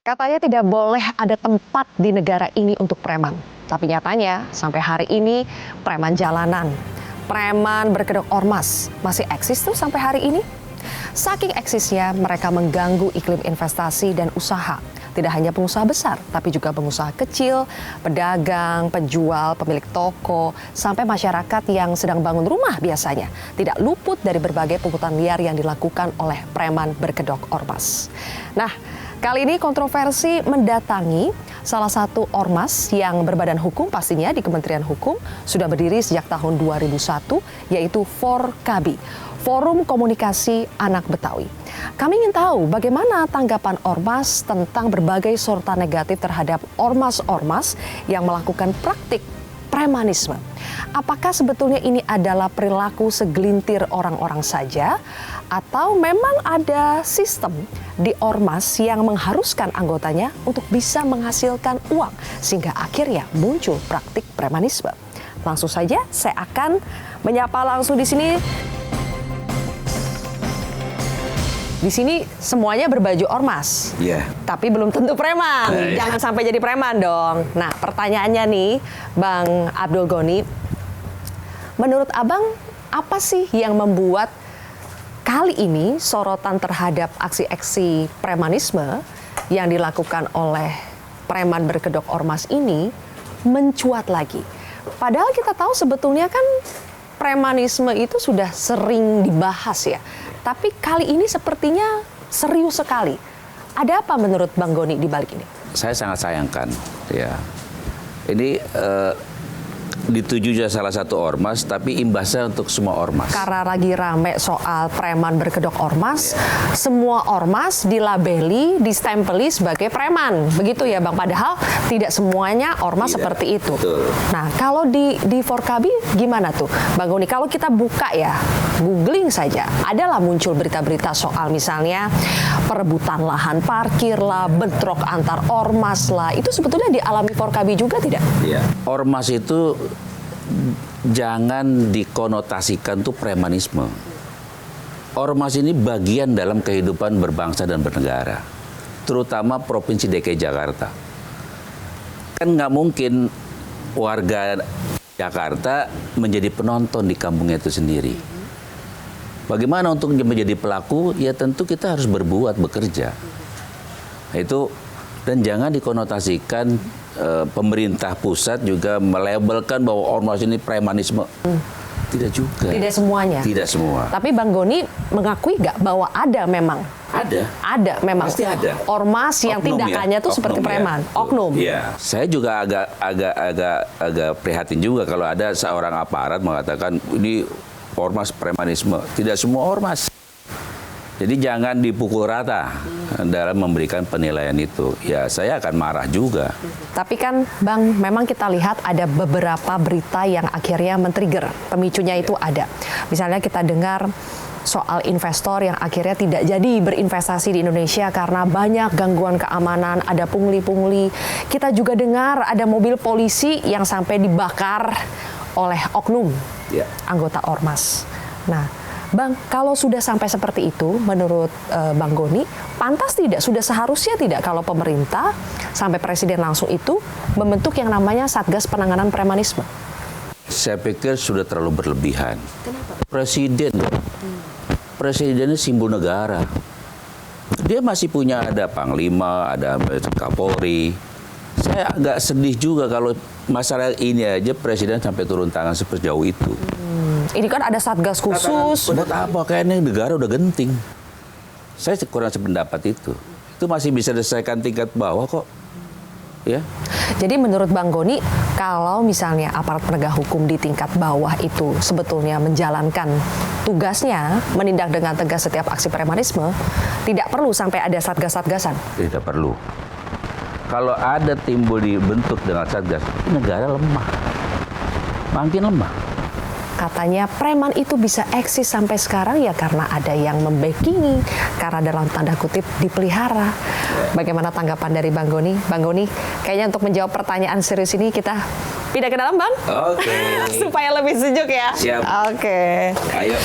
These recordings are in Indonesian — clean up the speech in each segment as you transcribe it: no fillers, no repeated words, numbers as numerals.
Katanya tidak boleh ada tempat di negara ini untuk preman. Tapi nyatanya sampai hari ini preman jalanan, preman berkedok ormas masih eksis tuh sampai hari ini. Saking eksisnya mereka mengganggu iklim investasi dan usaha. Tidak hanya pengusaha besar, tapi juga pengusaha kecil, pedagang, penjual, pemilik toko, sampai masyarakat yang sedang bangun rumah biasanya. Tidak luput dari berbagai pungutan liar yang dilakukan oleh preman berkedok ormas. Nah, kali ini kontroversi mendatangi salah satu ormas yang berbadan hukum pastinya di Kementerian Hukum, sudah berdiri sejak tahun 2001, yaitu Forkabi, Forum Komunikasi Anak Betawi. Kami ingin tahu bagaimana tanggapan ormas tentang berbagai sorotan negatif terhadap ormas-ormas yang melakukan praktik premanisme. Apakah sebetulnya ini adalah perilaku segelintir orang-orang saja, atau memang ada sistem di ormas yang mengharuskan anggotanya untuk bisa menghasilkan uang sehingga akhirnya muncul praktik premanisme? Langsung saja saya akan menyapa langsung di sini. Di sini semuanya berbaju ormas, tapi belum tentu preman. Jangan sampai jadi preman dong. Nah, pertanyaannya nih, Bang Abdul Goni, menurut Abang apa sih yang membuat kali ini sorotan terhadap aksi-aksi premanisme yang dilakukan oleh preman berkedok ormas ini mencuat lagi? Padahal kita tahu sebetulnya kan premanisme itu sudah sering dibahas ya. Tapi kali ini sepertinya serius sekali. Ada apa menurut Bang Goni di balik ini? Saya sangat sayangkan, ya. Ini dituju salah satu ormas, tapi imbasnya untuk semua ormas. Karena lagi rame soal preman berkedok ormas, semua ormas dilabeli, distempeli sebagai preman. Begitu ya Bang, padahal tidak semuanya ormas seperti itu. Betul. Nah, kalau di Forkabi gimana tuh Bang Goni? Kalau kita buka ya, googling saja, adalah muncul berita-berita soal misalnya perebutan lahan parkir lah, bentrok antar ormas lah. Itu sebetulnya dialami Forkabi juga tidak? Iya. Ormas itu jangan dikonotasikan tuh premanisme. Ormas ini bagian dalam kehidupan berbangsa dan bernegara, terutama Provinsi DKI Jakarta. Kan nggak mungkin warga Jakarta menjadi penonton di kampungnya itu sendiri. Bagaimana untuk menjadi pelaku? Ya tentu kita harus berbuat, bekerja. Itu, dan jangan dikonotasikan pemerintah pusat juga melabelkan bahwa ormas ini premanisme. Tidak juga. Tidak semuanya. Tidak semua. Tapi Bang Goni mengakui nggak bahwa ada memang? Ada memang. Pasti ada. Ormas yang Oknum tindakannya tuh seperti preman. Oknum. Iya. Saya juga agak prihatin juga kalau ada seorang aparat mengatakan ini ormas premanisme. Tidak semua ormas. Jadi jangan dipukul rata dalam memberikan penilaian itu. Ya saya akan marah juga. Tapi kan Bang, memang kita lihat ada beberapa berita yang akhirnya men-trigger. Pemicunya itu ada. Misalnya kita dengar soal investor yang akhirnya tidak jadi berinvestasi di Indonesia karena banyak gangguan keamanan, ada pungli-pungli. Kita juga dengar ada mobil polisi yang sampai dibakar oleh oknum anggota ormas. Nah, Bang, kalau sudah sampai seperti itu, menurut Bang Goni, pantas tidak, sudah seharusnya tidak kalau pemerintah sampai presiden langsung itu membentuk yang namanya Satgas Penanganan Premanisme? Saya pikir sudah terlalu berlebihan. Kenapa? Presidennya simbol negara. Dia masih punya ada Panglima, ada Kapolri. Saya agak sedih juga kalau masalah ini aja presiden sampai turun tangan sejauh itu. Ini kan ada satgas khusus. Buat apa? Kayaknya negara udah genting. Saya kurang sependapat itu. Itu masih bisa diselesaikan tingkat bawah kok. Ya. Jadi menurut Bang Goni, kalau misalnya aparat penegak hukum di tingkat bawah itu sebetulnya menjalankan tugasnya, menindak dengan tegas setiap aksi premanisme, tidak perlu sampai ada satgas-satgasan? Tidak perlu. Kalau ada timbul dibentuk dengan satgas, negara lemah. Makin lemah. Katanya preman itu bisa eksis sampai sekarang ya karena ada yang membackingi, karena dalam tanda kutip dipelihara. Bagaimana tanggapan dari Bang Goni? Bang Goni, kayaknya untuk menjawab pertanyaan serius ini kita pindah ke dalam, Bang. Oke. Supaya lebih sejuk ya. Siap. Oke. Ayo.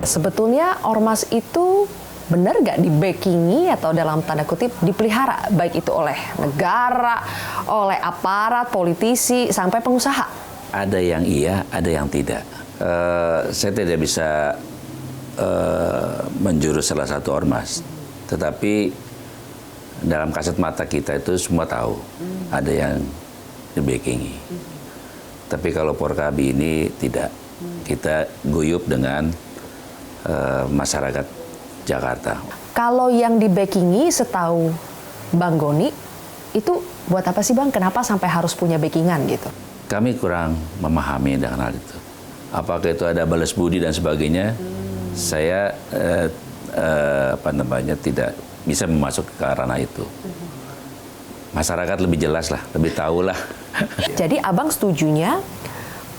Sebetulnya ormas itu benar nggak di-backingi atau dalam tanda kutip dipelihara, baik itu oleh negara, oleh aparat, politisi, sampai pengusaha? Ada yang iya, ada yang tidak. Saya tidak bisa menjurus salah satu ormas, tetapi dalam kasat mata kita itu semua tahu ada yang di-backingi. Tapi kalau Porkabi ini tidak, kita guyup dengan masyarakat Jakarta. Kalau yang di-backingi setahu Bang Goni, itu buat apa sih Bang? Kenapa sampai harus punya backingan gitu? Kami kurang memahami dengan hal itu. Apakah itu ada balas budi dan sebagainya? Saya tidak bisa masuk ke ranah itu. Masyarakat lebih jelas lah, lebih tahu lah. Jadi Abang setujunya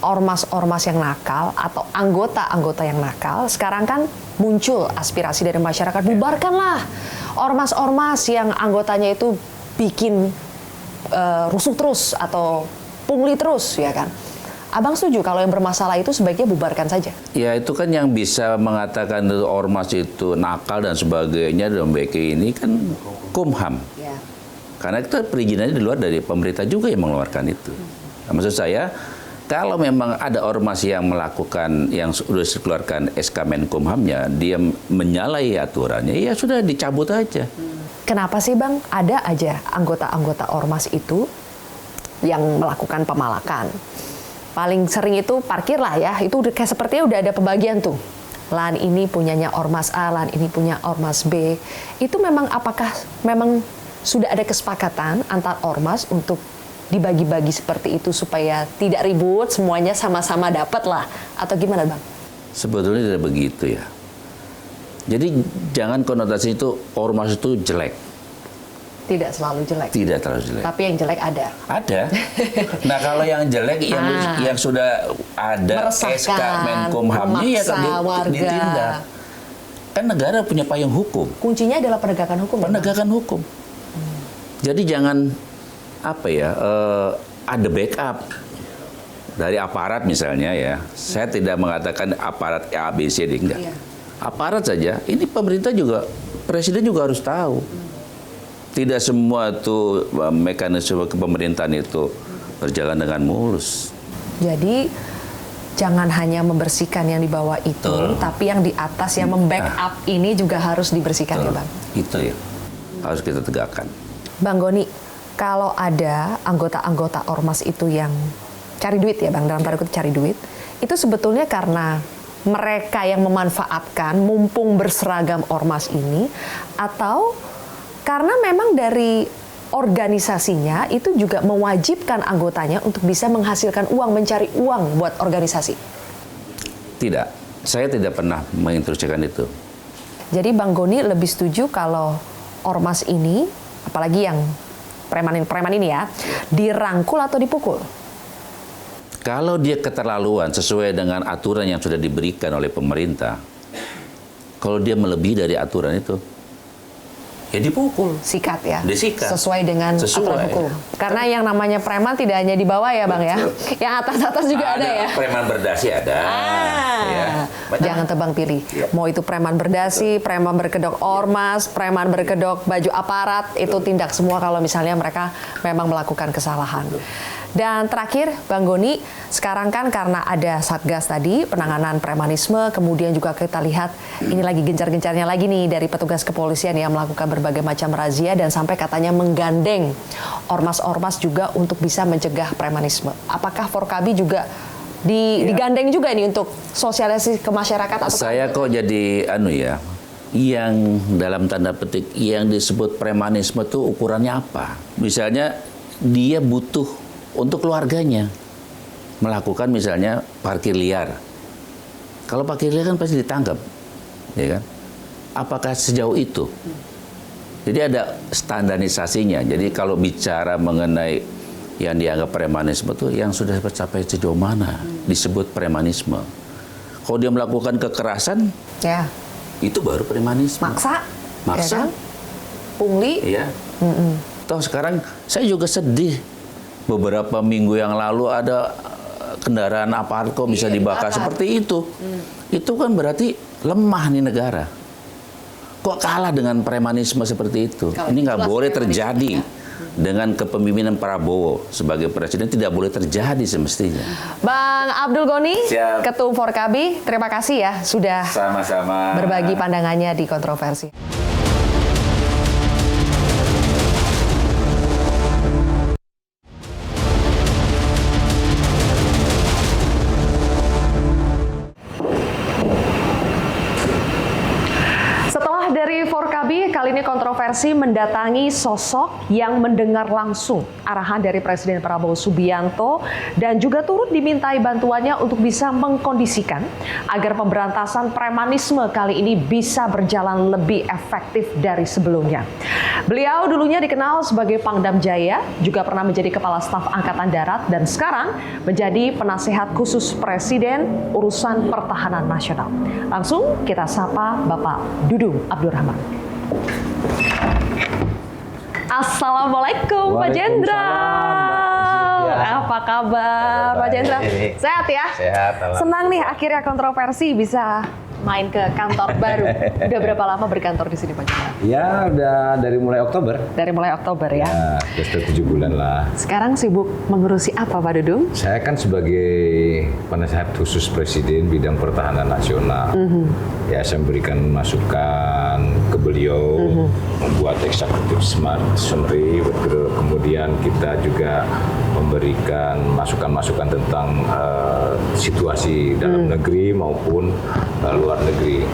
ormas-ormas yang nakal atau anggota-anggota yang nakal, sekarang kan muncul aspirasi dari masyarakat, bubarkanlah ormas-ormas yang anggotanya itu bikin rusuh terus atau pungli terus, ya kan? Abang setuju kalau yang bermasalah itu sebaiknya bubarkan saja? Ya itu kan yang bisa mengatakan ormas itu nakal dan sebagainya dalam BK ini kan Kumham. Ya. Karena itu perizinannya di luar dari pemerintah juga yang mengeluarkan itu. Nah, maksud saya, kalau memang ada ormas yang melakukan, yang sudah dikeluarkan SK Menkumhamnya, dia menyalahi aturannya, ya sudah dicabut aja. Kenapa sih Bang ada aja anggota-anggota ormas itu yang melakukan pemalakan? Paling sering itu parkir lah ya, itu udah kayak sepertinya udah ada pembagian tuh. Lahan ini punyanya ormas A, lahan ini punya ormas B. Itu memang apakah memang sudah ada kesepakatan antar ormas untuk dibagi-bagi seperti itu supaya tidak ribut, semuanya sama-sama dapat lah, atau gimana Bang? Sebetulnya tidak begitu ya. Jadi jangan konotasi itu ormas itu jelek. Tidak selalu jelek. Tidak terlalu jelek. Tapi yang jelek ada. Ada. Nah kalau yang jelek yang sudah ada SK Menkumhamnya ya ditindak. Kan negara punya payung hukum. Kuncinya adalah penegakan hukum. Penegakan hukum. Jadi jangan ada backup dari aparat misalnya ya. Saya tidak mengatakan aparat A, B, C, D, enggak. Iya. Aparat saja. Ini pemerintah juga, presiden juga harus tahu. Tidak semua itu mekanisme kepemerintahan itu berjalan dengan mulus. Jadi jangan hanya membersihkan yang di bawah itu, tapi yang di atas yang membackup ini juga harus dibersihkan ya Bang. Itu ya, harus kita tegakkan. Bang Goni, kalau ada anggota-anggota ormas itu yang cari duit ya Bang, dalam tanda kutip cari duit, itu sebetulnya karena mereka yang memanfaatkan mumpung berseragam ormas ini, atau karena memang dari organisasinya itu juga mewajibkan anggotanya untuk bisa menghasilkan uang, mencari uang buat organisasi? Tidak, saya tidak pernah menginstruksikan itu. Jadi Bang Goni lebih setuju kalau ormas ini, apalagi yang preman ini ya, dirangkul atau dipukul? Kalau dia keterlaluan sesuai dengan aturan yang sudah diberikan oleh pemerintah, kalau dia melebihi dari aturan itu, ya dipukul. Sikat ya? Disikat. Sesuai dengan aturan hukum. Karena yang namanya preman tidak hanya di bawah ya Bang ya? Yang atas-atas juga ada ya? Preman berdasi ada. Ya. Jangan tebang pilih. Ya. Mau itu preman berdasi, preman berkedok ormas, preman berkedok baju aparat, itu tindak semua kalau misalnya mereka memang melakukan kesalahan. Dan terakhir, Bang Goni, sekarang kan karena ada Satgas tadi, penanganan premanisme, kemudian juga kita lihat ini lagi gencar-gencarnya lagi nih dari petugas kepolisian yang melakukan berbagai macam razia dan sampai katanya menggandeng ormas-ormas juga untuk bisa mencegah premanisme. Apakah Porkabi juga digandeng juga nih untuk sosialisasi ke masyarakat? Saya kok jadi yang dalam tanda petik yang disebut premanisme itu ukurannya apa? Misalnya dia butuh untuk keluarganya melakukan misalnya parkir liar. Kalau parkir liar kan pasti ditangkap, ya kan? Apakah sejauh itu? Jadi ada standarisasinya. Jadi kalau bicara mengenai yang dianggap premanisme itu yang sudah tercapai sejauh mana disebut premanisme. Kalau dia melakukan kekerasan, ya itu baru premanisme. Maksa, ya kan? Pungli. Iya. Toh sekarang saya juga sedih. Beberapa minggu yang lalu ada kendaraan aparat kok bisa dibakar seperti itu. Itu kan berarti lemah nih negara. Kok Kok kalah dengan premanisme seperti itu? Kalau Ini nggak jelas boleh premanisme, terjadi. ya. Dengan kepemimpinan Prabowo sebagai presiden tidak boleh terjadi semestinya. Bang Abdul Goni, Siap. Ketum Forkabi, terima kasih ya sudah Sama-sama. berbagi pandangannya di kontroversi. Setelah dari Forkabi, kali ini kontroversi mendatangi sosok yang mendengar langsung arahan dari Presiden Prabowo Subianto dan juga turut dimintai bantuannya untuk bisa mengkondisikan agar pemberantasan premanisme kali ini bisa berjalan lebih efektif dari sebelumnya. Beliau dulunya dikenal sebagai Pangdam Jaya, juga pernah menjadi Kepala Staf Angkatan Darat dan sekarang menjadi Penasehat Khusus Presiden Urusan Pertahanan Nasional. Langsung kita sapa Bapak Dudung Abdurrahman. Assalamualaikum Pak Jenderal. Apa kabar Pak Jenderal? Sehat ya? Sehat. Senang nih akhirnya kontroversi bisa main ke kantor baru. Udah berapa lama berkantor di sini Pak Jenderal? Ya udah dari mulai Oktober. Dari mulai Oktober ya. Ya, sudah 7 bulan lah. Sekarang sibuk mengurusi apa Pak Dudung? Saya kan sebagai penasehat khusus Presiden bidang pertahanan nasional. Ya saya memberikan masukan ke beliau, membuat eksekutif smart summary, kemudian kita juga memberikan masukan-masukan tentang situasi dalam negeri maupun luar negeri.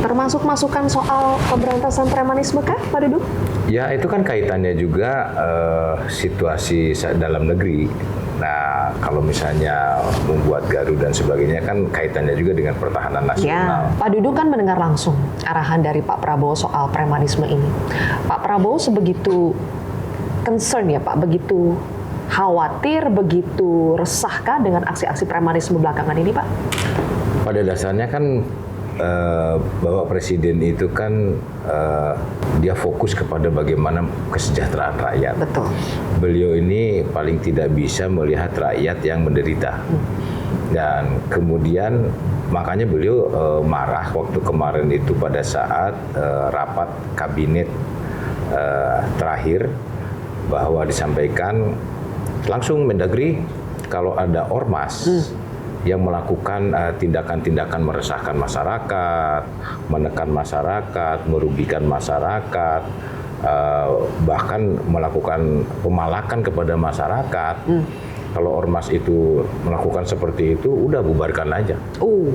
Termasuk masukan soal pemberantasan premanisme kah Pak Dudung? Ya itu kan kaitannya juga situasi dalam negeri. Nah kalau misalnya membuat gaduh dan sebagainya kan kaitannya juga dengan pertahanan nasional. Ya, Pak Dudung kan mendengar langsung arahan dari Pak Prabowo soal premanisme ini. Pak Prabowo sebegitu concern ya Pak, begitu khawatir, begitu resahkah dengan aksi-aksi premanisme belakangan ini Pak? Pada dasarnya kan Bapak Presiden itu kan dia fokus kepada bagaimana kesejahteraan rakyat. Betul. Beliau ini paling tidak bisa melihat rakyat yang menderita. Dan kemudian makanya beliau marah waktu kemarin itu pada saat rapat kabinet terakhir bahwa disampaikan langsung Mendagri kalau ada ormas yang melakukan tindakan-tindakan meresahkan masyarakat, menekan masyarakat, merugikan masyarakat, bahkan melakukan pemalakan kepada masyarakat. Kalau ormas itu melakukan seperti itu, udah bubarkan aja.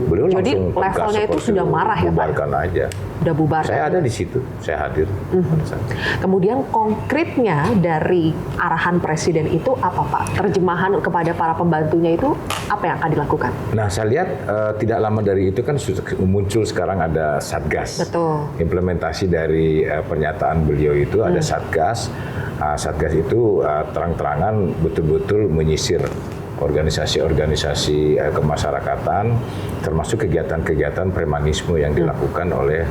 Beliau Jadi langsung tegas levelnya itu seperti sudah marah ya Pak? Bubarkan aja. Udah bubar. Saya ada di situ, saya hadir. Pada saat itu. Kemudian konkretnya dari arahan Presiden itu apa Pak? Terjemahan kepada para pembantunya itu apa yang akan dilakukan? Nah, saya lihat tidak lama dari itu kan muncul sekarang ada Satgas. Betul. Implementasi dari pernyataan beliau itu ada Satgas. Satgas itu terang-terangan betul-betul menyisir organisasi-organisasi kemasyarakatan, termasuk kegiatan-kegiatan premanisme yang dilakukan oleh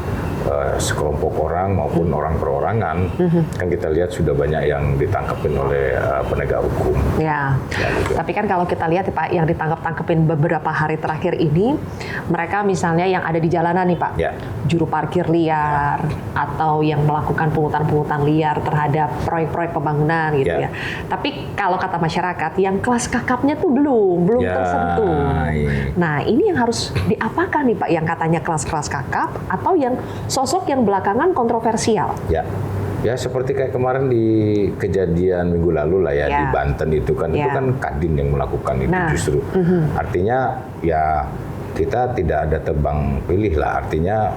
sekelompok orang maupun orang perorangan. Kan kita lihat sudah banyak yang ditangkapin oleh penegak hukum. Ya, gitu. tapi kan kalau kita lihat Pak, yang ditangkap-tangkepin beberapa hari terakhir ini, mereka misalnya yang ada di jalanan nih Pak, Ya. juru parkir liar, atau yang melakukan pungutan-pungutan liar terhadap proyek-proyek pembangunan gitu ya. Ya. Tapi kalau kata masyarakat, yang kelas kakapnya tuh belum Ya, tersentuh. iya. Nah ini yang harus diapakan nih Pak, yang katanya kelas-kelas kakap, atau yang sosok yang belakangan kontroversial? Ya. Ya seperti kayak kemarin di kejadian minggu lalu lah ya, Ya. di Banten itu kan Kadin yang melakukan itu Nah, justru. Artinya ya kita tidak ada tebang pilih lah, artinya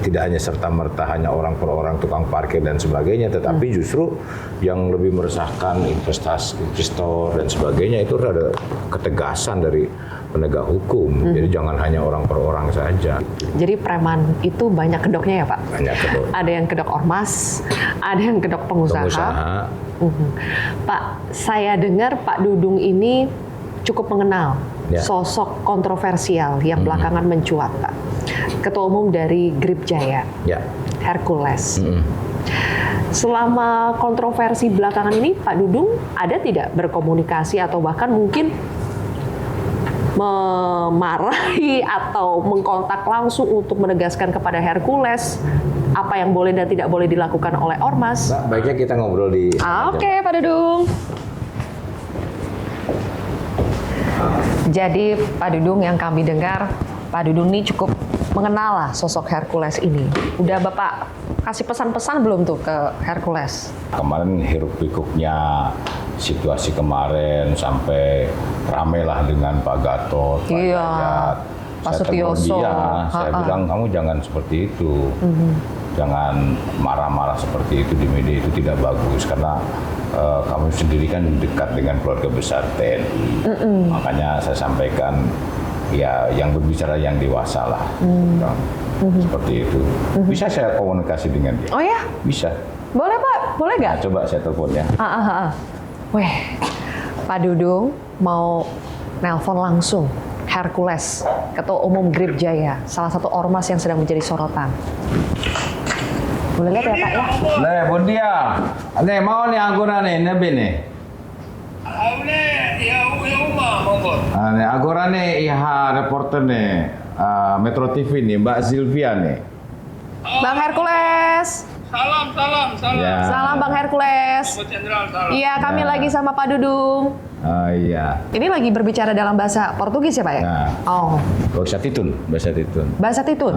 tidak hanya serta-merta hanya orang per orang tukang parkir dan sebagainya, tetapi justru yang lebih meresahkan investor dan sebagainya itu ada ketegasan dari penegak hukum. Jadi jangan hanya orang per orang saja. Jadi preman itu banyak kedoknya ya Pak? Banyak kedok. Ada yang kedok ormas, ada yang kedok pengusaha. Pak, saya dengar Pak Dudung ini cukup mengenal sosok kontroversial yang belakangan mencuat, Pak. Ketua Umum dari Grip Jaya, Hercules. Selama kontroversi belakangan ini, Pak Dudung ada tidak berkomunikasi atau bahkan mungkin memarahi atau mengkontak langsung untuk menegaskan kepada Hercules apa yang boleh dan tidak boleh dilakukan oleh ormas. Baiknya kita ngobrol di... Oke, Pak Dudung. Jadi Pak Dudung, yang kami dengar, Pak Dudung ini cukup mengenal lah sosok Hercules ini. Udah Bapak kasih pesan-pesan belum tuh ke Hercules? Kemarin hiruk pikuknya situasi kemarin sampai rame lah dengan Pak Gatot, Pak Iya, Yayat. Pak Saya telepon Sutioso. dia, saya bilang kamu jangan seperti itu. Jangan marah-marah seperti itu di media, itu tidak bagus karena kamu sendiri kan dekat dengan keluarga besar TNI. Makanya saya sampaikan ya yang berbicara yang dewasa lah. Seperti itu. Bisa saya komunikasi dengan dia? Oh ya? Bisa. Boleh Pak? Boleh nggak? Nah, coba saya telepon ya. Weh, Pak Dudung mau nelpon langsung Hercules, Ketua Umum Grip Jaya, salah satu ormas yang sedang menjadi sorotan. Boleh lihat ya Pak ya? Nih, bun dia. Nih, mau nih Agora nih, nabi nih. Nih, Agora nih, reporter nih, Metro TV nih, Mbak Sylvia nih. Bang Hercules. Salam. Ya. Salam Bang Hercules. Jenderal, salam. Iya, kami Ya. lagi sama Pak Dudung. Oh iya. Ini lagi berbicara dalam bahasa Portugis ya Pak ya? Ya. Oh, Bahasa Titun, bahasa Titun. bahasa Titun.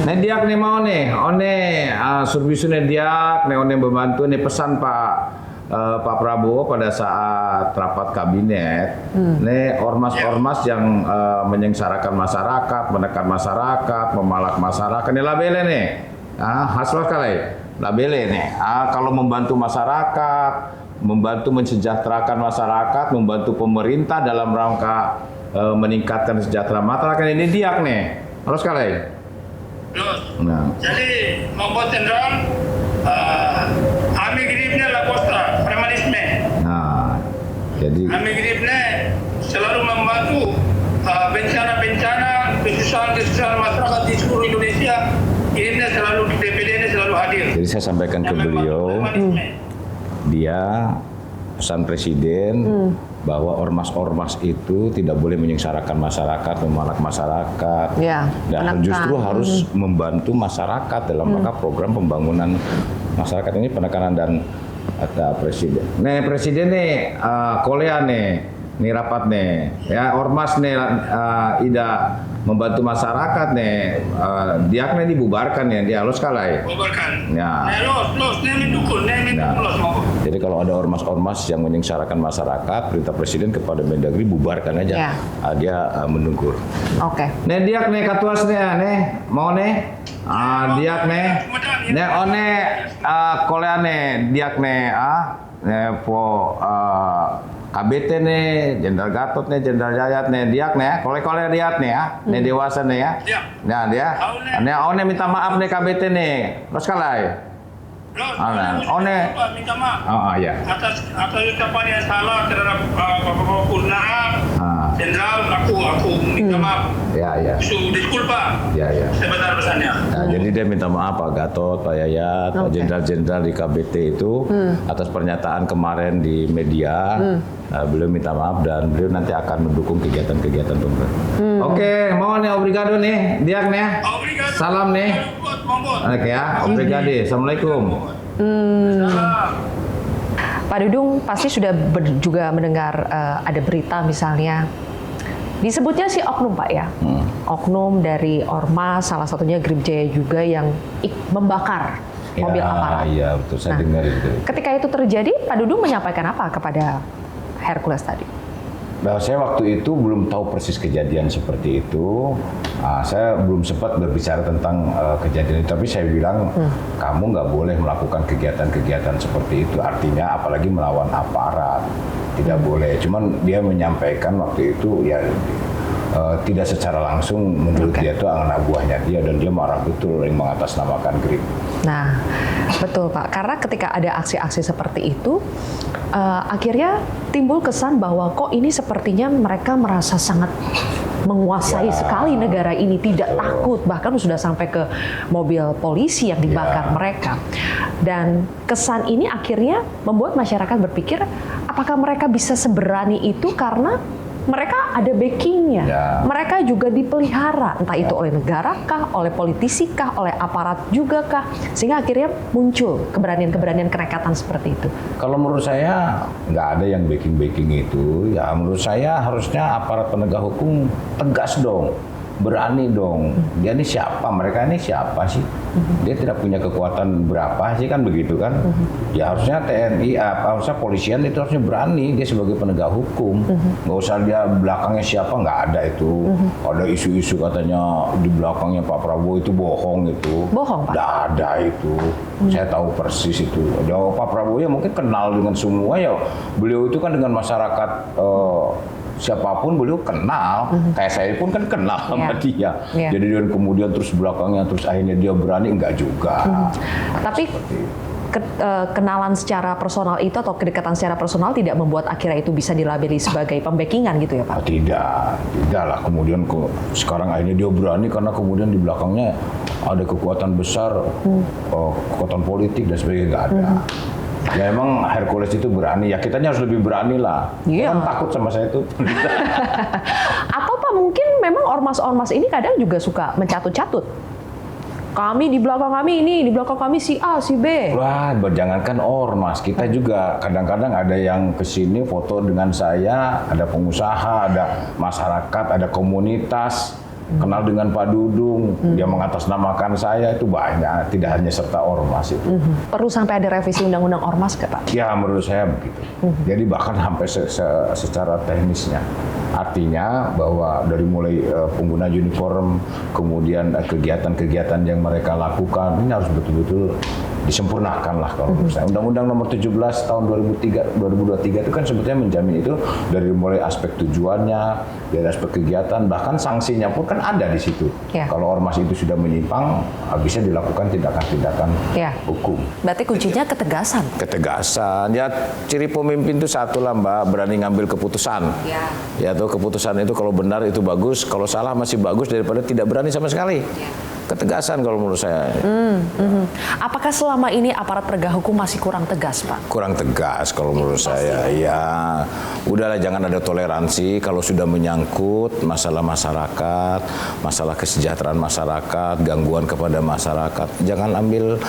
Nih diak nih mau nih, surbisu nih diak, nih one membantu nih pesan Pak Prabowo pada saat rapat kabinet, nih ormas-ormas yang menyengsarakan masyarakat, menekan masyarakat, memalak masyarakat, nih labele nih, hasil kali, labele nih, kalau membantu masyarakat, membantu mensejahterakan masyarakat, membantu pemerintah dalam rangka meningkatkan kesejahteraan masyarakat, ini diak nih, harus kali. Terus, Nah. jadi membuat jenderal, kami gripnya la costa, premanisme. Nah, jadi Kami gripnya selalu membantu bencana-bencana, kesusahan masyarakat di seluruh Indonesia. Ini selalu DPD ini selalu hadir. jadi saya sampaikan ke beliau, dia pesan presiden bahwa ormas-ormas itu tidak boleh menyengsarakan masyarakat, memalak masyarakat, Ya, dan menekan. justru harus membantu masyarakat dalam rangka program pembangunan masyarakat ini penekanan dan kata presiden. Nih presiden nih, Korea nih rapat nih, ya ormas nih tidak membantu masyarakat nih, dia nih dibubarkan ya, dia harus kalah. Bubarkan. Ya. Los, ini dukun, ini Nah, los mau. jadi kalau ada ormas-ormas yang menyengsarakan masyarakat, perintah presiden kepada Mendagri bubarkan aja. Ya. Dia menegur. Oke. Nih diak nih katuas nih, mau nih. Diak nih. Nih one kolea nih, diak nih po KBT nih, Jenderal Gatot nih, Jenderal Yayat nih, diak nih, kole-kole diak nih nih dewasa nih ya. Diak. Nah dia, nih one minta maaf nih KBT nih, terus kalai. Los, minta maaf. Oh ya. Atas ucapan yang salah terhadap Bapak Purnama, Jenderal, aku minta maaf. Ya. Disculpa. Ya. Sebentar pesannya. Nah, jadi dia minta maaf Pak Gatot, Pak Yayat, Pak Oke. Jenderal-Jenderal di KBT itu atas pernyataan kemarin di media. Beliau minta maaf dan beliau nanti akan mendukung kegiatan-kegiatan pemerintah. Oke, mau nih obrigado nih, diak nih. Obrigado. Salam nih. Monggo. Oke ya, obrigado. Assalamualaikum. Salam. Pak Dudung pasti sudah juga mendengar ada berita misalnya disebutnya si oknum Pak ya, oknum dari ormas, salah satunya Grip Jaya juga yang membakar mobil aparat. Iya, betul, saya dengar itu. Ketika itu terjadi, Pak Dudung menyampaikan apa kepada Hercules tadi? Nah, saya waktu itu belum tahu persis kejadian seperti itu. Saya belum sempat berbicara tentang kejadian itu, tapi saya bilang kamu nggak boleh melakukan kegiatan-kegiatan seperti itu. Artinya apalagi melawan aparat, tidak boleh. Cuman dia menyampaikan waktu itu ya tidak secara langsung menurut dia itu anak buahnya dia dan dia marah betul yang mengatasnamakan Grip. Nah, betul Pak. Karena ketika ada aksi-aksi seperti itu, akhirnya timbul kesan bahwa kok ini sepertinya mereka merasa sangat menguasai sekali negara ini, tidak takut, bahkan sudah sampai ke mobil polisi yang dibakar mereka. Dan kesan ini akhirnya membuat masyarakat berpikir, apakah mereka bisa seberani itu karena mereka ada backingnya. Ya. Mereka juga dipelihara, entah itu oleh negara kah, oleh politisi kah, oleh aparat juga kah, sehingga akhirnya muncul keberanian-keberanian kerekatan seperti itu. Kalau menurut saya nggak ada yang backing itu. Ya menurut saya harusnya aparat penegak hukum tegas dong, berani dong. Dia ini siapa? Mereka ini siapa sih? Dia tidak punya kekuatan berapa sih kan begitu kan? Ya harusnya TNI, harusnya polisian itu harusnya berani. Dia sebagai penegak hukum. Nggak usah dia belakangnya siapa, nggak ada itu. Ada isu-isu katanya di belakangnya Pak Prabowo itu bohong itu. Bohong, Pak? Nggak ada itu. Saya tahu persis itu. Jauh Pak Prabowo ya mungkin kenal dengan semua ya. Beliau itu kan dengan masyarakat siapapun beliau kenal. Kayak saya pun kan kenal sama dia. Jadi dan kemudian terus belakangnya terus akhirnya dia berani, enggak juga. Tapi kenalan secara personal itu atau kedekatan secara personal tidak membuat akhirnya itu bisa dilabeli sebagai pembackingan gitu ya Pak? Tidak lah. Kemudian sekarang akhirnya dia berani karena kemudian di belakangnya ada kekuatan besar, kekuatan politik dan sebagainya, nggak ada. Ya emang Hercules itu berani, ya kitanya harus lebih berani lah. Iya. Kan takut sama saya itu. Atau Pak mungkin memang ormas-ormas ini kadang juga suka mencatut-catut. Kami di belakang kami ini, di belakang kami si A, si B. Wah, jangankan ormas, kita juga kadang-kadang ada yang kesini foto dengan saya, ada pengusaha, ada masyarakat, ada komunitas. Kenal dengan Pak Dudung, dia mengatasnamakan saya, itu banyak, tidak hanya serta ormas itu. Perlu sampai ada revisi undang-undang ormas ke Pak? Ya menurut saya begitu. Jadi bahkan sampai secara teknisnya. Artinya bahwa dari mulai pengguna uniform, kemudian kegiatan-kegiatan yang mereka lakukan, ini harus betul-betul disempurnakan lah kalau menurut saya. Undang-Undang nomor 17 tahun 2023 itu kan sebetulnya menjamin itu dari mulai aspek tujuannya, dari aspek kegiatan, bahkan sanksinya pun kan ada di situ. Ya. Kalau ormas itu sudah menyimpang, bisa dilakukan tindakan-tindakan hukum. Berarti kuncinya ketegasan. Ketegasan, ya ciri pemimpin itu satu lah Mbak, berani ngambil keputusan. Ya tuh keputusan itu kalau benar itu bagus, kalau salah masih bagus daripada tidak berani sama sekali. Ketegasan kalau menurut saya. Apakah selama ini aparat penegak hukum masih kurang tegas, Pak? Kurang tegas kalau menurut saya. Ya, udahlah jangan ada toleransi kalau sudah menyangkut masalah masyarakat, masalah kesejahteraan masyarakat, gangguan kepada masyarakat. Jangan ambil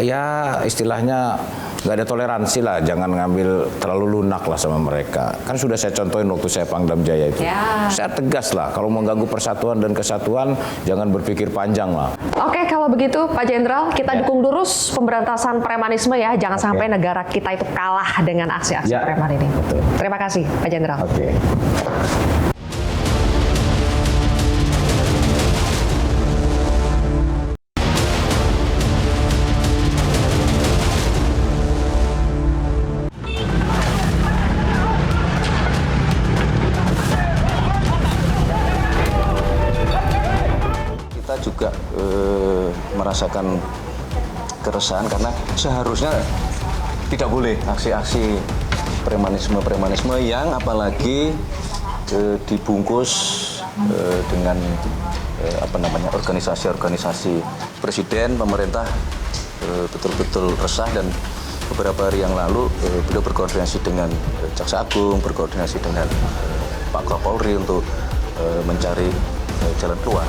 ya istilahnya nggak ada toleransi lah, jangan ngambil terlalu lunak lah sama mereka. Kan sudah saya contohin waktu saya Pangdam Jaya itu. Saya tegas lah, kalau mengganggu persatuan dan kesatuan, jangan berpikir panjang lah. Oke, kalau begitu Pak Jenderal, kita dukung terus pemberantasan premanisme ya. Jangan sampai negara kita itu kalah dengan aksi-aksi preman ini. Betul. Terima kasih Pak Jenderal. Oke. Juga merasakan keresahan karena seharusnya tidak boleh aksi-aksi premanisme yang apalagi dibungkus dengan organisasi-organisasi presiden, pemerintah betul-betul resah. Dan beberapa hari yang lalu beliau berkoordinasi dengan Jaksa Agung, berkoordinasi dengan Pak Kapolri untuk mencari jalan keluar.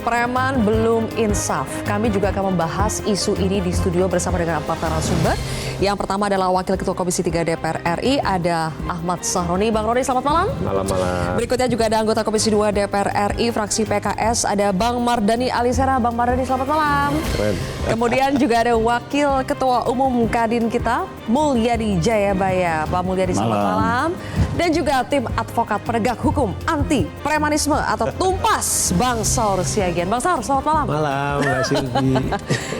Preman belum insaf. Kami juga akan membahas isu ini di studio bersama dengan 4 narasumber. Yang pertama adalah Wakil Ketua Komisi 3 DPR RI, ada Ahmad Sahroni. Bang Roni, selamat malam. Malam. Berikutnya juga ada anggota Komisi 2 DPR RI, fraksi PKS, ada Bang Mardhani Alisera. Bang Mardhani, selamat malam. Keren. Kemudian juga ada Wakil Ketua Umum Kadin kita, Mulyadi Jayabaya. Pak Mulyadi, selamat malam. Dan juga tim advokat penegak hukum anti premanisme atau Tumpas, Bang Saur Siagian. Bang Saur, selamat malam. Malam, Mbak Silvi.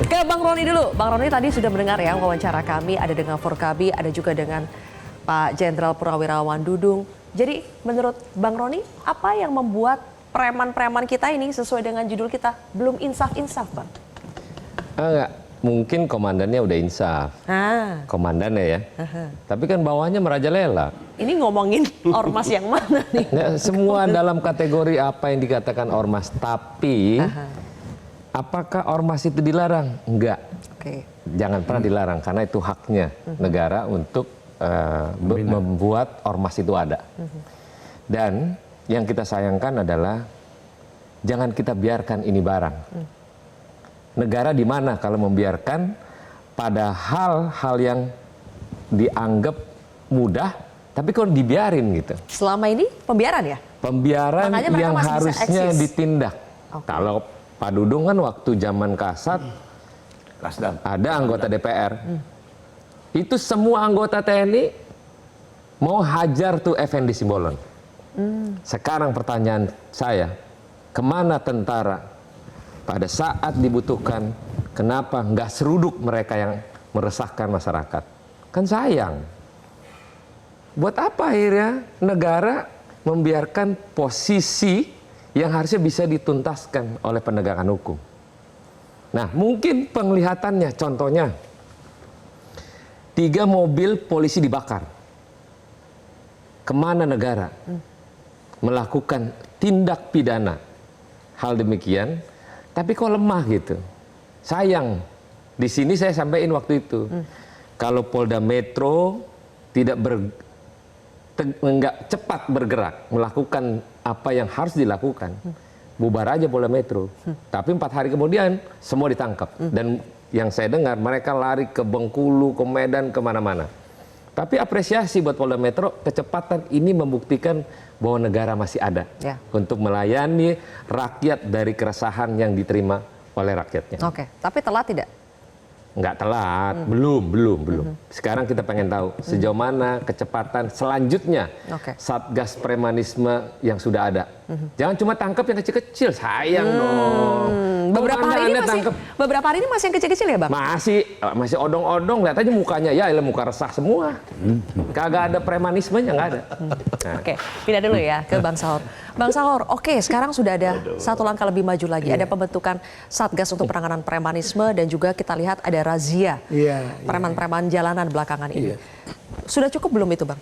Ke Bang Roni dulu. Bang Roni tadi sudah mendengar ya wawancara kami, ada dengan Forkabi, ada juga dengan Pak Jenderal Purnawirawan Dudung. Jadi menurut Bang Roni, apa yang membuat preman-preman kita ini sesuai dengan judul kita belum insaf-insaf, Bang? Enggak, mungkin komandannya udah insaf. Komandannya ya. Tapi kan bawahnya merajalela. Ini ngomongin ormas yang mana nih? Ya, semua dalam kategori apa yang dikatakan ormas. Tapi apakah ormas itu dilarang? Enggak. Oke. Jangan pernah dilarang karena itu haknya negara untuk membuat ormas itu ada. Dan yang kita sayangkan adalah jangan kita biarkan ini barang. Negara di mana kalau membiarkan pada hal-hal yang dianggap mudah, tapi kalau dibiarin gitu. Selama ini pembiaran ya? Pembiaran Makanya mereka yang masih bisa harusnya eksis. ditindak. Kalau Pak Dudung kan waktu zaman Kasat, ada anggota DPR. Itu semua anggota TNI mau hajar tuh Effendi Simbolon. Sekarang pertanyaan saya, kemana tentara? Pada saat dibutuhkan, kenapa nggak seruduk mereka yang meresahkan masyarakat? Kan sayang. Buat apa akhirnya negara membiarkan posisi yang harusnya bisa dituntaskan oleh penegakan hukum? Nah, mungkin penglihatannya, contohnya, 3 mobil polisi dibakar. Kemana negara melakukan tindak pidana hal demikian? Tapi kok lemah gitu. Sayang. Di sini saya sampaikan waktu itu. Kalau Polda Metro nggak cepat bergerak melakukan apa yang harus dilakukan, bubar aja Polda Metro. Tapi 4 hari kemudian semua ditangkap. Dan yang saya dengar mereka lari ke Bengkulu, ke Medan, kemana-mana. Tapi apresiasi buat Polda Metro, kecepatan ini membuktikan bahwa negara masih ada untuk melayani rakyat dari keresahan yang diterima oleh rakyatnya. Oke, tapi telat tidak? Nggak telat, belum. Sekarang kita pengen tahu sejauh mana kecepatan selanjutnya Satgas Premanisme yang sudah ada. Jangan cuma tangkap yang kecil-kecil, sayang dong. Beberapa hari ini masih yang kecil-kecil ya, Bang? Masih odong-odong, lihat aja mukanya, ya muka resah semua. Kagak ada premanismenya, nggak ada. Oke, pindah dulu ya ke Bang Saur. Bang Saur, oke, sekarang sudah ada satu langkah lebih maju lagi. Ada pembentukan Satgas untuk penanganan premanisme dan juga kita lihat ada razia preman-preman jalanan belakangan ini. Sudah cukup belum itu, Bang?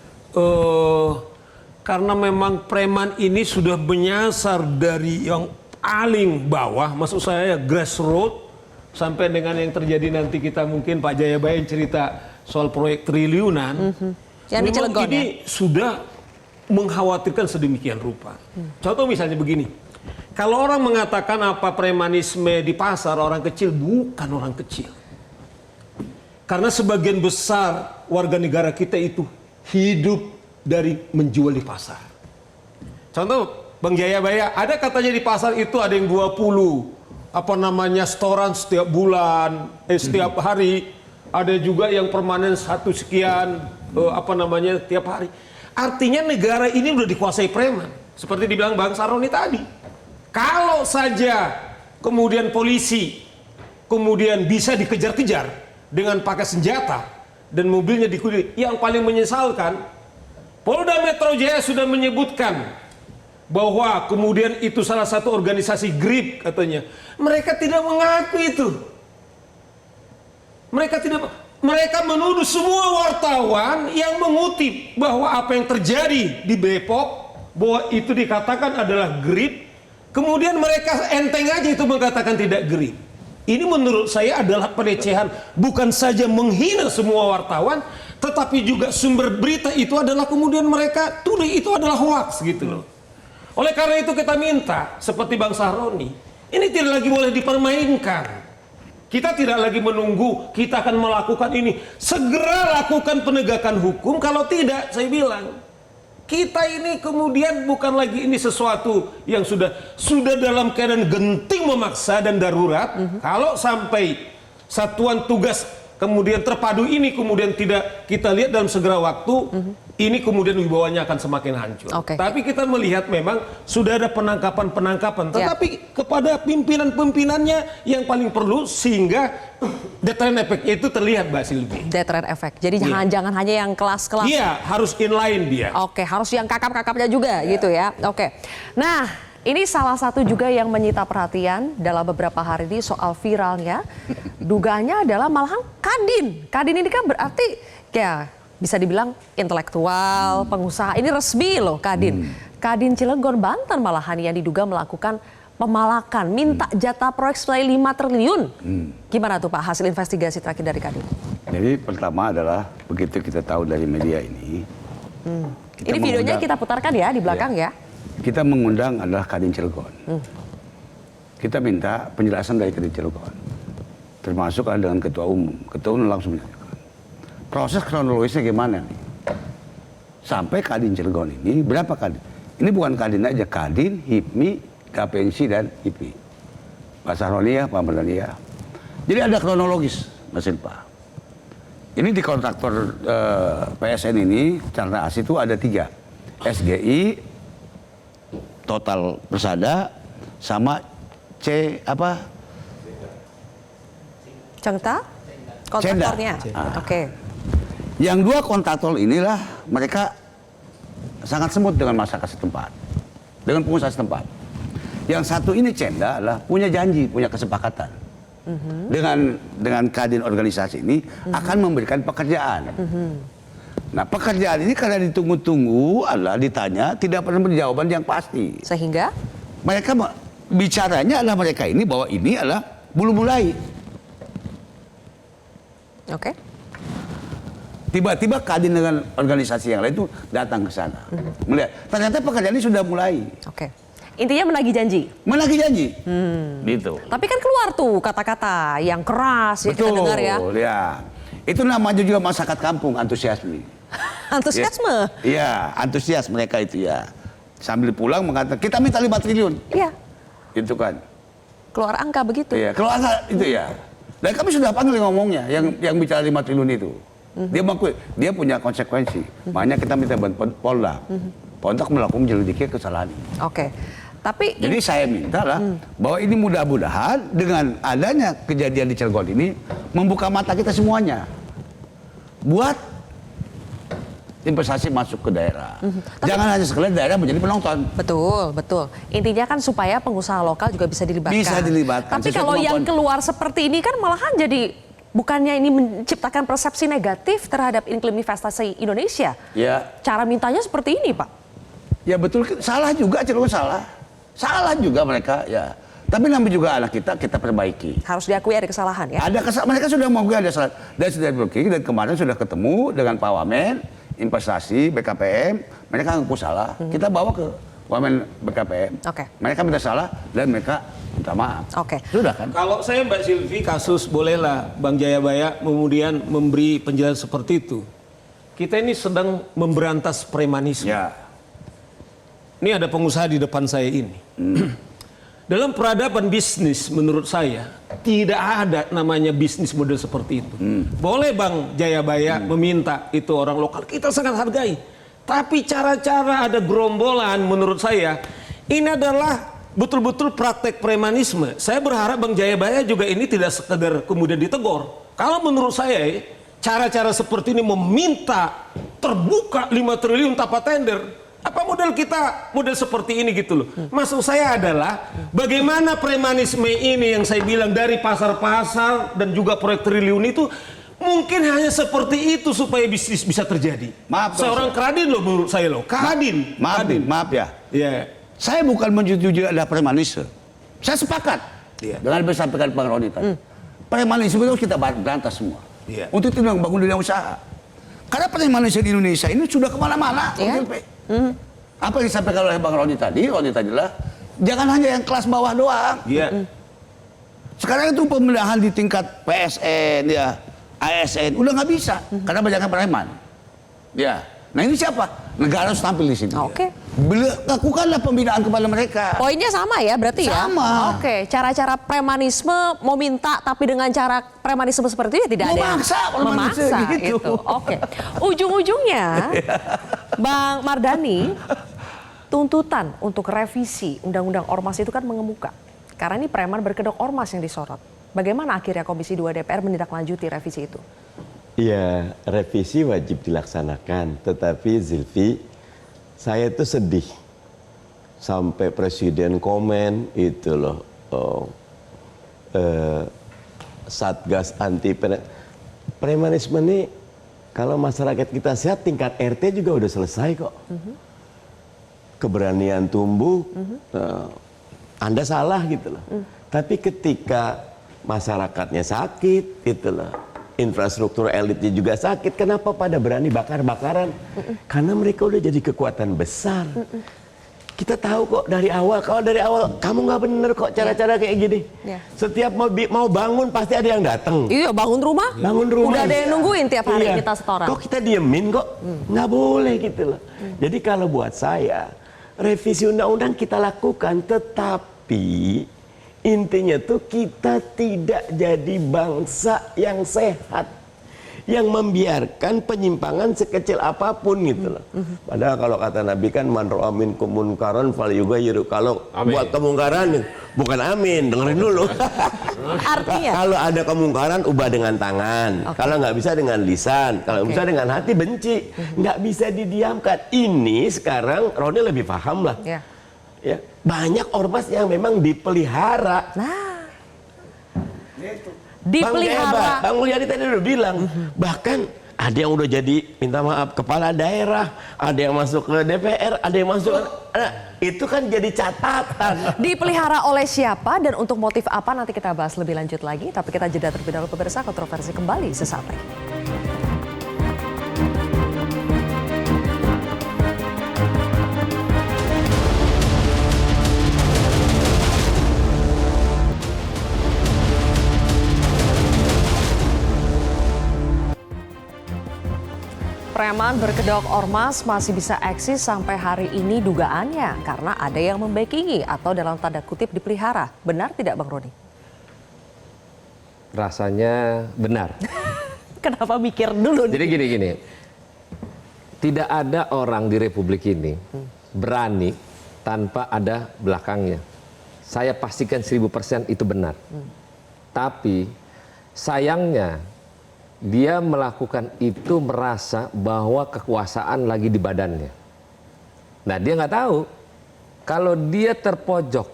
Karena memang preman ini sudah menyasar dari yang paling bawah, maksud saya grassroots, sampai dengan yang terjadi nanti kita mungkin Pak Jayabaya cerita soal proyek triliunan. Yang di Cilegon ini sudah mengkhawatirkan sedemikian rupa. Contoh misalnya begini, kalau orang mengatakan apa premanisme di pasar, orang kecil, bukan orang kecil. Karena sebagian besar warga negara kita itu hidup dari menjual di pasar. Contoh Bang Jayabaya, ada katanya di pasar itu ada yang 20 setoran setiap bulan, setiap hari. Ada juga yang permanen 1 sekian tiap hari. Artinya negara ini udah dikuasai preman. Seperti dibilang Bang Saroni tadi. Kalau saja kemudian polisi kemudian bisa dikejar-kejar dengan pakai senjata dan mobilnya dikudil, yang paling menyesalkan Polda Metro Jaya sudah menyebutkan bahwa kemudian itu salah satu organisasi GRIP katanya. Mereka tidak mengaku itu. Mereka menuduh semua wartawan yang mengutip bahwa apa yang terjadi di Depok bahwa itu dikatakan adalah GRIP. Kemudian mereka enteng aja itu mengatakan tidak GRIP. Ini menurut saya adalah pelecehan, bukan saja menghina semua wartawan, tetapi juga sumber berita itu adalah kemudian mereka tuduh itu adalah hoax gitu loh. Oleh karena itu kita minta, seperti Bang Sahroni, ini tidak lagi boleh dipermainkan. Kita tidak lagi menunggu, kita akan melakukan ini. Segera lakukan penegakan hukum, kalau tidak, saya bilang, kita ini kemudian bukan lagi ini sesuatu yang sudah dalam keadaan genting memaksa dan darurat. Kalau sampai satuan tugas kemudian terpadu ini kemudian tidak kita lihat dalam segera waktu, ini kemudian wibawanya akan semakin hancur. Tapi kita melihat memang sudah ada penangkapan-penangkapan, tetapi kepada pimpinan-pimpinannya yang paling perlu sehingga deterrent effect itu terlihat, Mbak Silvi. Deterrent effect. Jadi jangan hanya yang kelas-kelas. Iya, harus inline dia. Oke, harus yang kakap-kakapnya juga gitu ya. Oke. Nah, Ini salah satu juga yang menyita perhatian dalam beberapa hari ini soal viralnya. Dugaannya adalah malahan Kadin. Kadin ini kan berarti ya bisa dibilang intelektual, pengusaha. Ini resmi loh Kadin. Kadin Cilegon, Banten malahan yang diduga melakukan pemalakan, minta jatah proyek senilai 5 triliun. Gimana tuh Pak hasil investigasi terakhir dari Kadin? Jadi pertama adalah begitu kita tahu dari media ini. Ini videonya kita putarkan ya di belakang ya. Kita mengundang adalah Kadin Cilegon. Kita minta penjelasan dari Kadin Cilegon. Termasuk ada dengan ketua umum. Ketua umum langsung menanyakan. Proses kronologisnya gimana nih? Sampai Kadin Cilegon ini berapa Kadin? Ini bukan Kadin aja, Kadin, HIPMI, KPNC dan HIPI. Pak Sahroni, Pak Mardani. Jadi ada kronologis, Mas Silpa. Ini di kontraktor PSN ini, Chandra Asih itu ada 3. SGI, Total Persada, sama Cengta? Kontraktornya? Oke. Yang 2 kontraktor inilah mereka sangat semut dengan masyarakat setempat. Dengan pengusaha setempat. Yang satu ini Cenda adalah punya janji, punya kesepakatan. Dengan Kadin organisasi ini akan memberikan pekerjaan. Nah pekerjaan ini karena ditunggu-tunggu adalah ditanya tidak pernah memberi jawaban yang pasti. Sehingga? Mereka bicaranya adalah mereka ini bahwa ini adalah belum mulai. Oke. Tiba-tiba Kadin dengan organisasi yang lain itu datang ke sana. Melihat ternyata pekerjaan ini sudah mulai. Oke. Intinya menagih janji. Menagih janji. Gitu. Tapi kan keluar tuh kata-kata yang keras ya kita dengar ya. Ya. Itu namanya juga masyarakat kampung, antusiasme. Antusiasme? Iya, antusias mereka itu ya. Sambil pulang mengatakan, kita minta 5 triliun. Iya. Itu kan. Keluar angka begitu. Iya, keluar angka itu ya. Dan kami sudah panggil ngomongnya, yang bicara 5 triliun itu. Dia mengakui, dia punya konsekuensi. Makanya kita minta bantuan Polda. Polda melakukan menyelidiki kesalahan ini. Oke. Tapi jadi saya minta lah bahwa ini mudah-mudahan dengan adanya kejadian di Cilegon ini membuka mata kita semuanya buat investasi masuk ke daerah. Jangan hanya sekedar daerah menjadi penonton. Betul, betul. Intinya kan supaya pengusaha lokal juga bisa dilibatkan. Bisa dilibatkan. Tapi kalau yang keluar seperti ini kan malahan jadi bukannya ini menciptakan persepsi negatif terhadap iklim investasi Indonesia. Ya. Cara mintanya seperti ini, Pak. Ya betul, salah juga Cilegon salah. Salah juga mereka ya. Tapi namanya juga anak kita perbaiki. Harus diakui ada kesalahan ya. Mereka sudah mengakui ada kesalahan dan sudah diperbaiki dan kemarin sudah ketemu dengan Pak Wamen, investasi BKPM, mereka ngaku salah. Kita bawa ke Wamen BKPM. Oke. Mereka minta salah dan mereka minta maaf. Oke. Sudah kan? Kalau saya Mbak Silvi kasus bolehlah Bang Jayabaya kemudian memberi penjelasan seperti itu. Kita ini sedang memberantas premanisme. Ya. Ini ada pengusaha di depan saya ini. Dalam peradaban bisnis menurut saya tidak ada namanya bisnis model seperti itu. Boleh Bang Jayabaya meminta itu orang lokal, kita sangat hargai. Tapi cara-cara ada gerombolan menurut saya ini adalah betul-betul praktek premanisme. Saya berharap Bang Jayabaya juga ini tidak sekedar kemudian ditegur. Kalau menurut saya cara-cara seperti ini meminta terbuka 5 triliun tanpa tender. Apa model kita model seperti ini gitu loh. Maksud saya adalah bagaimana premanisme ini yang saya bilang dari pasar-pasar dan juga proyek triliun itu mungkin hanya seperti itu supaya bisnis bisa terjadi. Maaf. Seorang Kadin loh menurut saya loh. Kadin. Maaf ya. Iya. Saya bukan menyetujui ada premanisme. Saya sepakat dengan apa yang disampaikan Bang Roni tadi. Premanisme itu kita berantas semua. Untuk itu bangun dunia usaha. Karena premanisme di Indonesia ini sudah kemana-mana. Apa yang disampaikan oleh Bang Roni tadi lah jangan hanya yang kelas bawah doang. Sekarang itu pembenahan di tingkat PSN ya, ASN udah nggak bisa karena banyaknya preman. Ya, nah ini siapa? Negara harus tampil di sini. Oke. Lakukanlah pembinaan kepada mereka. Poinnya sama ya berarti ya? Sama. Oke, cara-cara premanisme mau minta tapi dengan cara premanisme seperti itu tidak ada yang memaksa gitu. Oke. Ujung-ujungnya Bang Mardani, tuntutan untuk revisi Undang-Undang Ormas itu kan mengemuka. Karena ini preman berkedok ormas yang disorot. Bagaimana akhirnya Komisi 2 DPR menindaklanjuti revisi itu? Ya, revisi wajib dilaksanakan. Tetapi Zilvi, saya itu sedih sampai presiden komen itu loh, Satgas anti premanisme ini, kalau masyarakat kita sehat tingkat RT juga udah selesai kok. Keberanian tumbuh, Anda salah gitu loh. Tapi ketika masyarakatnya sakit gitu loh, infrastruktur elitnya juga sakit, kenapa pada berani bakar-bakaran? Karena mereka udah jadi kekuatan besar. Kita tahu kok dari awal, kalau dari awal kamu nggak bener kok cara-cara kayak gini. Setiap mau bangun pasti ada yang datang. Iya, bangun rumah. Bangun rumah. Udah ada yang nungguin tiap hari Iya. kita setoran. Kok kita diemin kok? Nggak boleh gitu loh. Jadi kalau buat saya, revisi undang-undang kita lakukan, tetapi intinya tuh kita tidak jadi bangsa yang sehat, yang membiarkan penyimpangan sekecil apapun gitu loh. Padahal kalau kata Nabi kan man ra'a minkum munkaran falyughayyiru. Kalau buat kemungkaran bukan amin, dengerin dulu. Artinya Kalau ada kemungkaran ubah dengan tangan. Kalau nggak bisa dengan lisan, kalau bisa dengan hati benci. Nggak bisa didiamkan. Ini sekarang Roni lebih paham lah. Ya. Ya, banyak ormas yang memang dipelihara. Dipelihara. Bang Mulyadi tadi udah bilang, bahkan ada yang udah jadi, minta maaf, kepala daerah, ada yang masuk ke DPR, ada yang masuk itu kan jadi catatan. Dipelihara oleh siapa dan untuk motif apa nanti kita bahas lebih lanjut lagi. Tapi kita jeda terlebih dahulu pemirsa, kontroversi kembali sesaat lagi. Preman berkedok ormas masih bisa eksis sampai hari ini dugaannya karena ada yang membackingi atau dalam tanda kutip dipelihara. Benar tidak Bang Roni? Rasanya benar. Kenapa mikir dulu? Jadi gini, tidak ada orang di Republik ini berani tanpa ada belakangnya. Saya pastikan 1000% itu benar. Tapi sayangnya dia melakukan itu merasa bahwa kekuasaan lagi di badannya. Nah dia nggak tahu kalau dia terpojok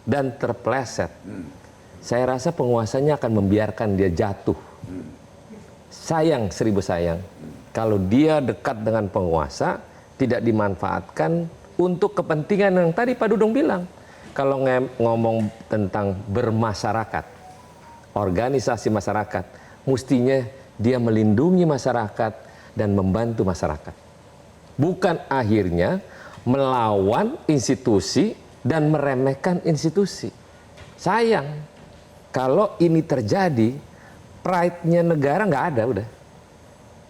dan terpleset, saya rasa penguasanya akan membiarkan dia jatuh. Sayang, 1000 sayang, kalau dia dekat dengan penguasa tidak dimanfaatkan untuk kepentingan yang tadi Pak Dudung bilang. Kalau ngomong tentang bermasyarakat, organisasi masyarakat, mestinya dia melindungi masyarakat dan membantu masyarakat. Bukan akhirnya melawan institusi dan meremehkan institusi. Sayang, kalau ini terjadi, pride-nya negara nggak ada udah.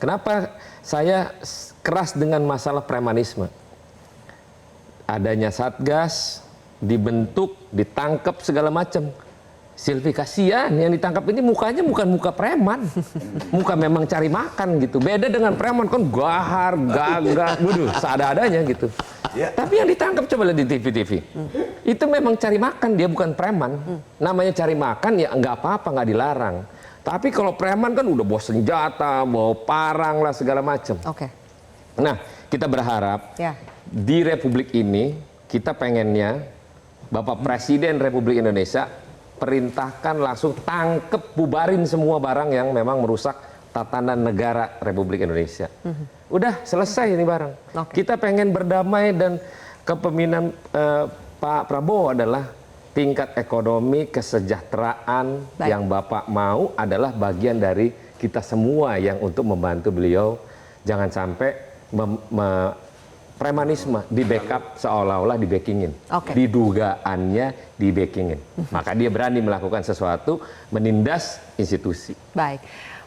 Kenapa saya keras dengan masalah premanisme? Adanya Satgas, dibentuk, ditangkap segala macam. Silvi kasihan yang ditangkap ini mukanya bukan muka preman, muka memang cari makan gitu. Beda dengan preman kan gahar, gagah, seada-adanya gitu. Tapi yang ditangkap coba lihat di TV-TV, itu memang cari makan, dia bukan preman. Namanya cari makan ya nggak apa-apa, nggak dilarang. Tapi kalau preman kan udah bawa senjata, bawa parang lah segala macam. Nah kita berharap di Republik ini kita pengennya Bapak Presiden Republik Indonesia perintahkan langsung tangkep, bubarin semua barang yang memang merusak tatanan negara Republik Indonesia. Udah selesai ini barang. Kita pengen berdamai dan kepemimpinan Pak Prabowo adalah tingkat ekonomi kesejahteraan yang Bapak mau adalah bagian dari kita semua yang untuk membantu beliau. Jangan sampai premanisme di backup seolah-olah di backingin, didugaannya di backingin, maka dia berani melakukan sesuatu menindas institusi. Baik,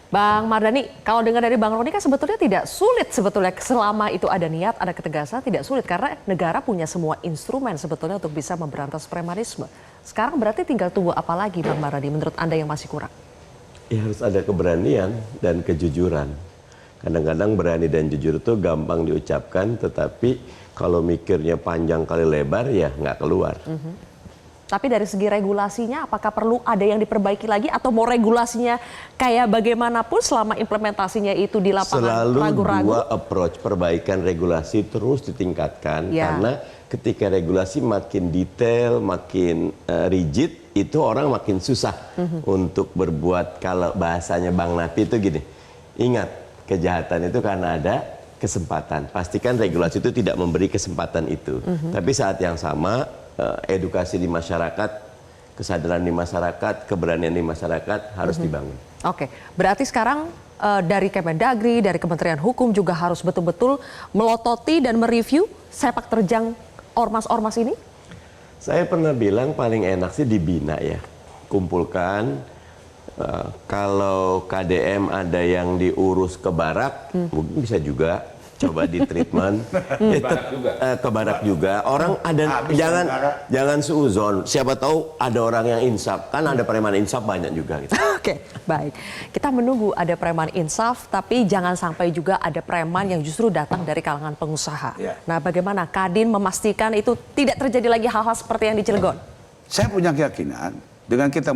Bang Mardhani, kalau dengar dari Bang Roni kan sebetulnya tidak sulit sebetulnya selama itu ada niat, ada ketegasan tidak sulit karena negara punya semua instrumen sebetulnya untuk bisa memberantas premanisme. Sekarang berarti tinggal tunggu apa lagi Bang Mardhani menurut Anda yang masih kurang? Ya harus ada keberanian dan kejujuran. Kadang-kadang berani dan jujur itu gampang diucapkan, tetapi kalau mikirnya panjang kali lebar ya nggak keluar. Tapi dari segi regulasinya apakah perlu ada yang diperbaiki lagi atau mau regulasinya kayak bagaimanapun selama implementasinya itu di lapangan selalu ragu-ragu? Dua approach, perbaikan regulasi terus ditingkatkan karena ketika regulasi makin detail, makin rigid, itu orang makin susah untuk berbuat. Kalau bahasanya Bang Napi itu gini, ingat kejahatan itu karena ada kesempatan. Pastikan regulasi itu tidak memberi kesempatan itu. Tapi saat yang sama, edukasi di masyarakat, kesadaran di masyarakat, keberanian di masyarakat harus dibangun. Oke, berarti sekarang dari Kemendagri, dari Kementerian Hukum juga harus betul-betul melototi dan mereview sepak terjang ormas-ormas ini? Saya pernah bilang paling enak sih dibina ya. Kumpulkan, kalau KDM ada yang diurus ke barak, mungkin bisa juga coba di treatment. Ke barak juga. Orang ada, jangan seuzon. Siapa tahu ada orang yang insaf. Kan ada preman insaf banyak juga. Gitu. Oke, baik. Kita menunggu ada preman insaf, tapi jangan sampai juga ada preman yang justru datang dari kalangan pengusaha. Nah, bagaimana Kadin memastikan itu tidak terjadi lagi hal-hal seperti yang di Cilegon? Saya punya keyakinan dengan kita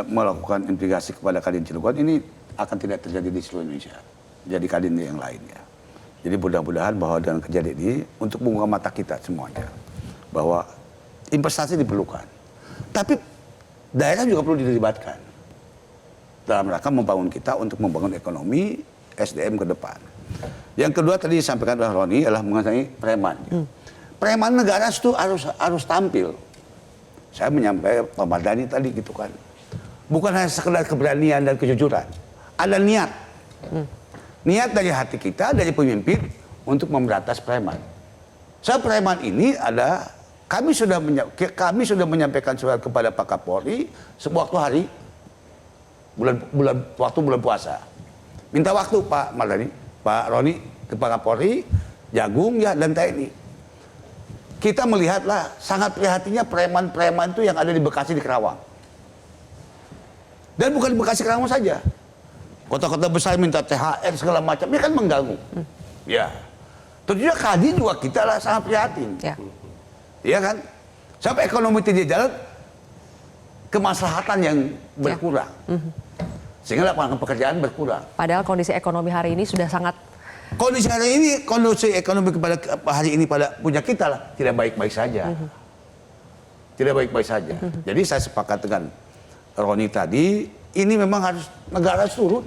melakukan investigasi kepada Kadin Cilegon ini akan tidak terjadi di seluruh Indonesia. Jadi Kadin yang lainnya. Jadi mudah-mudahan bahwa dengan kejadian ini untuk membuka mata kita semuanya bahwa investasi diperlukan. Tapi daerah juga perlu dilibatkan dalam rangka membangun kita untuk membangun ekonomi SDM ke depan. Yang kedua tadi disampaikan oleh Roni adalah mengenai preman. Preman negara itu harus tampil. Saya menyampaikan Pak Mardhani tadi gitu kan. Bukan hanya sekedar keberanian dan kejujuran. Ada niat. Niat dari hati kita, dari pemimpin untuk memberantas preman. Preman ini ada, kami sudah menyampaikan surat kepada Pak Kapolri sewaktu hari bulan puasa. Minta waktu Pak Mardhani, Pak Roni ke Pak Kapolri, Jagung ya dan TNI. Kita melihatlah sangat prihatinnya preman-preman itu yang ada di Bekasi, di Kerawang. Dan bukan di Bekasi, Kerawang saja. Kota-kota besar minta THR segala macam, ini kan mengganggu. Ya, tentunya Kadin juga kita lah sangat prihatin. Ya kan, sampai ekonomi tidak jalan, kemaslahatan yang berkurang, sehingga lapangan pekerjaan berkurang. Padahal kondisi ekonomi hari ini sudah sangat. Kondisi ekonomi pada hari ini pada punya kita lah tidak baik-baik saja. Tidak baik-baik saja. Jadi saya sepakat dengan Roni tadi. Ini memang harus negara turun.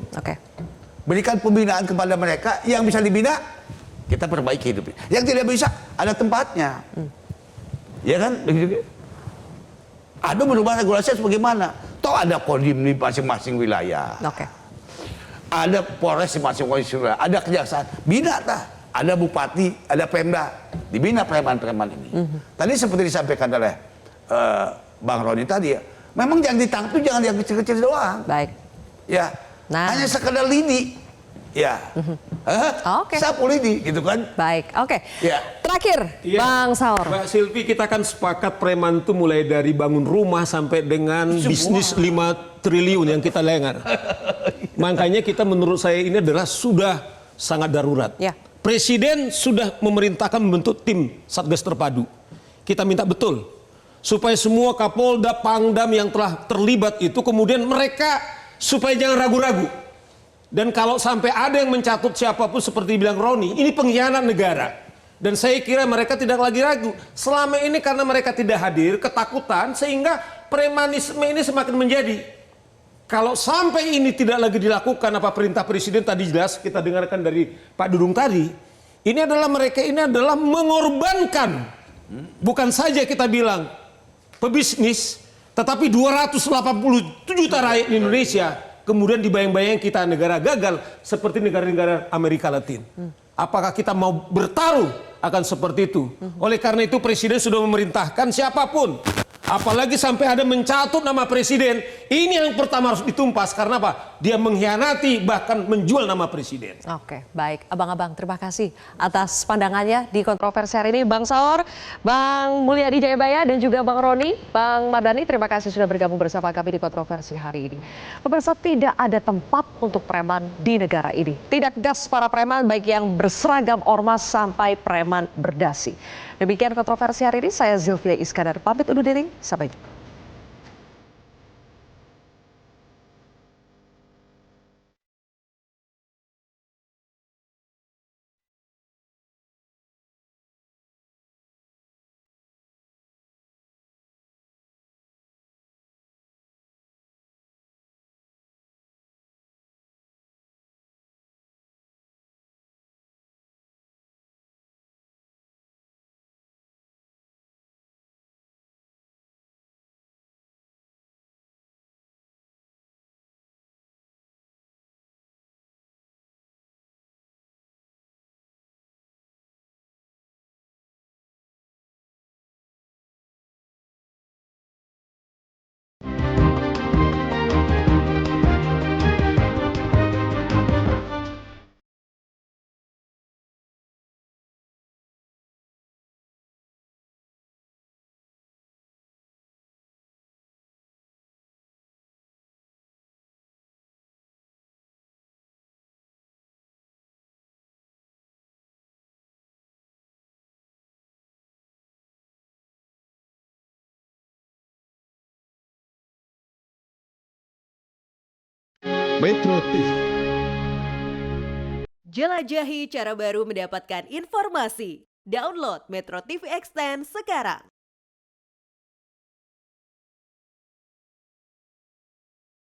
Berikan pembinaan kepada mereka yang bisa dibina, kita perbaiki hidupnya. Yang tidak bisa, ada tempatnya. Ya kan? Ada berubah regulasi sebagaimana. Toh ada kodim di masing-masing wilayah. Ada Polres di masing-masing wilayah. Ada kejaksaan. Bina tak? Ada bupati, ada Pemda. Dibina preman-preman ini. Tadi seperti disampaikan oleh Bang Roni tadi ya. Memang yang ditangkap itu jangan yang kecil-kecil doang. Baik. Ya. Hanya sekedar lini. Ya. Sapu lini gitu kan. Baik. Oke. Ya. Terakhir, Bang Saur. Mbak Silvi, kita kan sepakat preman itu mulai dari bangun rumah sampai dengan bisnis 5 triliun yang kita lengar. Makanya kita menurut saya ini adalah sudah sangat darurat. Presiden sudah memerintahkan membentuk tim Satgas Terpadu. Kita minta betul supaya semua Kapolda, Pangdam yang telah terlibat itu kemudian mereka supaya jangan ragu-ragu. Dan kalau sampai ada yang mencatut siapapun seperti bilang Roni, ini pengkhianat negara. Dan saya kira mereka tidak lagi ragu. Selama ini karena mereka tidak hadir, ketakutan sehingga premanisme ini semakin menjadi. Kalau sampai ini tidak lagi dilakukan apa perintah Presiden tadi jelas kita dengarkan dari Pak Dudung tadi, ini adalah mereka ini adalah mengorbankan. Bukan saja kita bilang pebisnis, tetapi 287 juta rakyat Indonesia kemudian dibayang-bayang kita negara gagal seperti negara-negara Amerika Latin. Apakah kita mau bertaruh akan seperti itu? Oleh karena itu Presiden sudah memerintahkan siapapun, apalagi sampai ada mencatut nama Presiden, ini yang pertama harus ditumpas. Karena apa? Dia mengkhianati bahkan menjual nama Presiden. Oke, baik. Abang-abang, terima kasih atas pandangannya di kontroversi hari ini. Bang Saur, Bang Mulyadi Jayabaya, dan juga Bang Roni, Bang Mardhani, terima kasih sudah bergabung bersama kami di kontroversi hari ini. Pemirsa, tidak ada tempat untuk preman di negara ini. Tidak gas para preman, baik yang berseragam ormas sampai preman berdasi. Demikian kontroversi hari ini, saya Zilvia Iskandar pamit undur diri, sampai jumpa. Metro TV. Jelajahi cara baru mendapatkan informasi. Download Metro TV Extend sekarang.